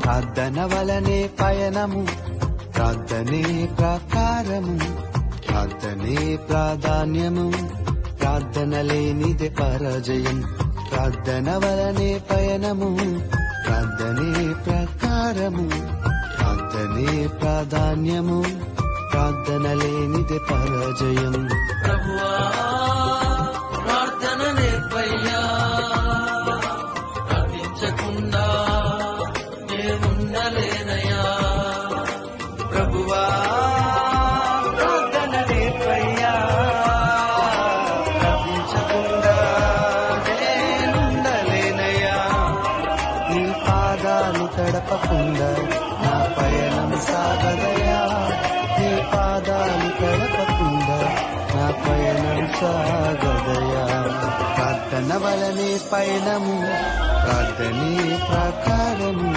ప్రార్థన వలనే పయనము, ప్రార్థనే ప్రకారము, ప్రార్థనే ప్రాధాన్యము, ప్రార్థన లేనిదే పరాజయం. ప్రార్థన వలనే పయనము, ప్రార్థనే ప్రకారము, ప్రార్థనే ప్రాధాన్యము, ప్రార్థన లేనిదే పరాజయం. ప్రభువా ప్రార్థన నేర్పయ్యా, ప్రార్థించకుండా నేనుండలేనయ్యా. ప్రభువా ప్రార్థన నేర్పయ్యా, ప్రార్థించకుండా నేనుండలేనయ్యా. నీ పాదాలు తడపకుండా నా పయనం సాగదయా, నీ పాదాలు తడపకుండా నా పయనం సాగదయా. ప్రార్థన వలనే పయనము, ప్రార్థనే ప్రకారము,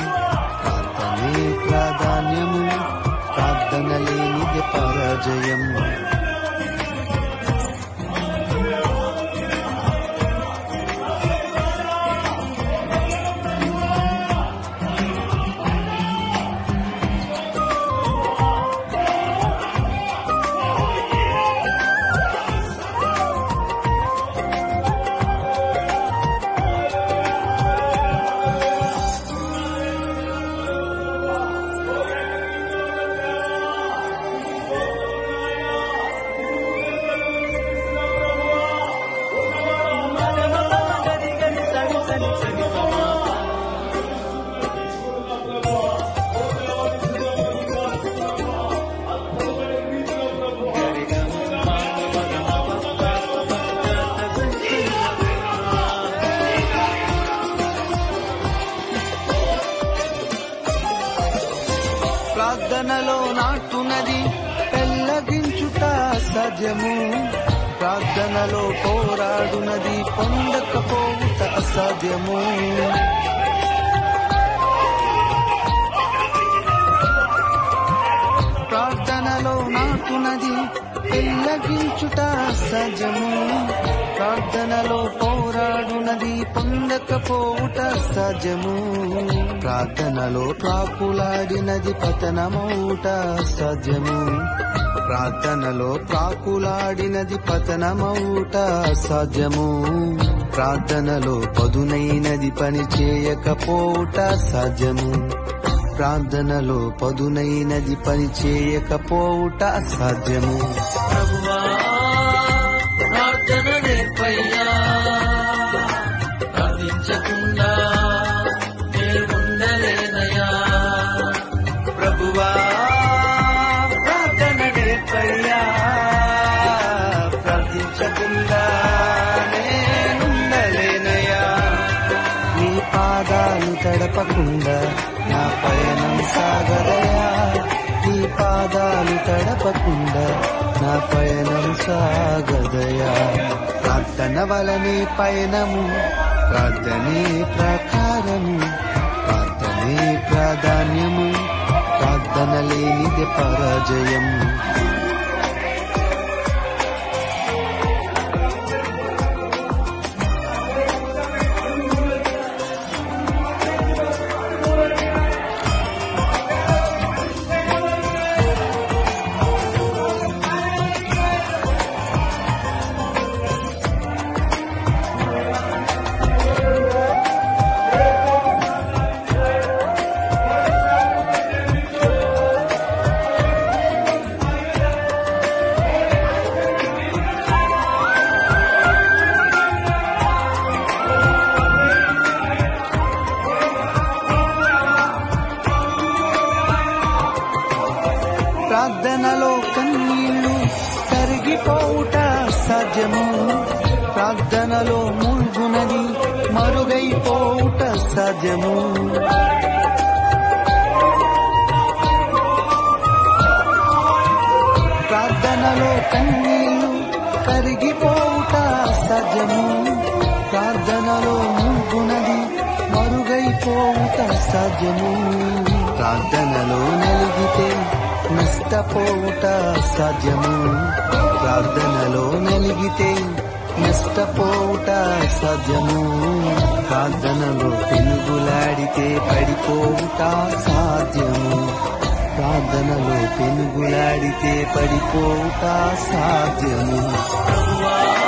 ప్రార్థనే ప్రాధాన్యము, ప్రార్థన లేనిదే పరాజయం. ప్రార్థనలో నాటునది పెళ్ళగించుట అసాధ్యము, ప్రార్థనలో పోరాడునది పొందకపోవుట అసాధ్యము. ప్రార్థనలో నాటునది పెళ్ళగించుట అసాధ్యము, ప్రార్థనలో పోరాడునది పొందకపోవుట అసాధ్యము. ప్రార్థనలో ప్రాకులాడినది పతనమౌట అసాధ్యము, ప్రార్థనలో ప్రాకులాడినది పతనమౌట అసాధ్యము. ప్రార్థనలో పదునైనది పని చేయకపోవుట అసాధ్యము, ప్రార్థనలో పదునైనది పని చేయకపోవుట అసాధ్యము. ప్రభువా ప్రార్థన నేర్పయ్యా, ప్రార్థించకుండా నేనుండలేనయ్యా. ప్రభువా ప్రార్థన నేర్పయ్యా, ప్రార్థించకుండా నేనుండలేనయ్యా. నీ పాదాలు తడపకుండా నా పయనం సాగదయా, నీ పాదాలు తడపకుండా నా పయనం సాగదయా. ప్రార్థన వలనే పయనము, ప్రార్థనే ప్రకారము, ప్రార్థనే ప్రాధాన్యము, ప్రార్థన లేనిదే పరాజయం. ప్రార్థనలో కన్నీళ్లు కరిగిపోవుట సాధ్యము, ప్రార్థనలో ముల్గునది మరుగైపోవుట సాధ్యము. ప్రార్థనలో కన్నీళ్లు కరిగిపోవుట సాధ్యము, ప్రార్థనలో ముల్గునది మరుగైపోవుట సాధ్యము. ప్రార్థనలో నలిగితే నష్టపోవుట సాధ్యము, ప్రార్థనలో నలిగితే నష్టపోవుట సాధ్యము. ప్రార్థనలో పెనుగులాడితే పడిపోవుట సాధ్యము. ప్రార్థనలో పెనుగులాడితే పడిపోవుట సాధ్యము. ప్రభువా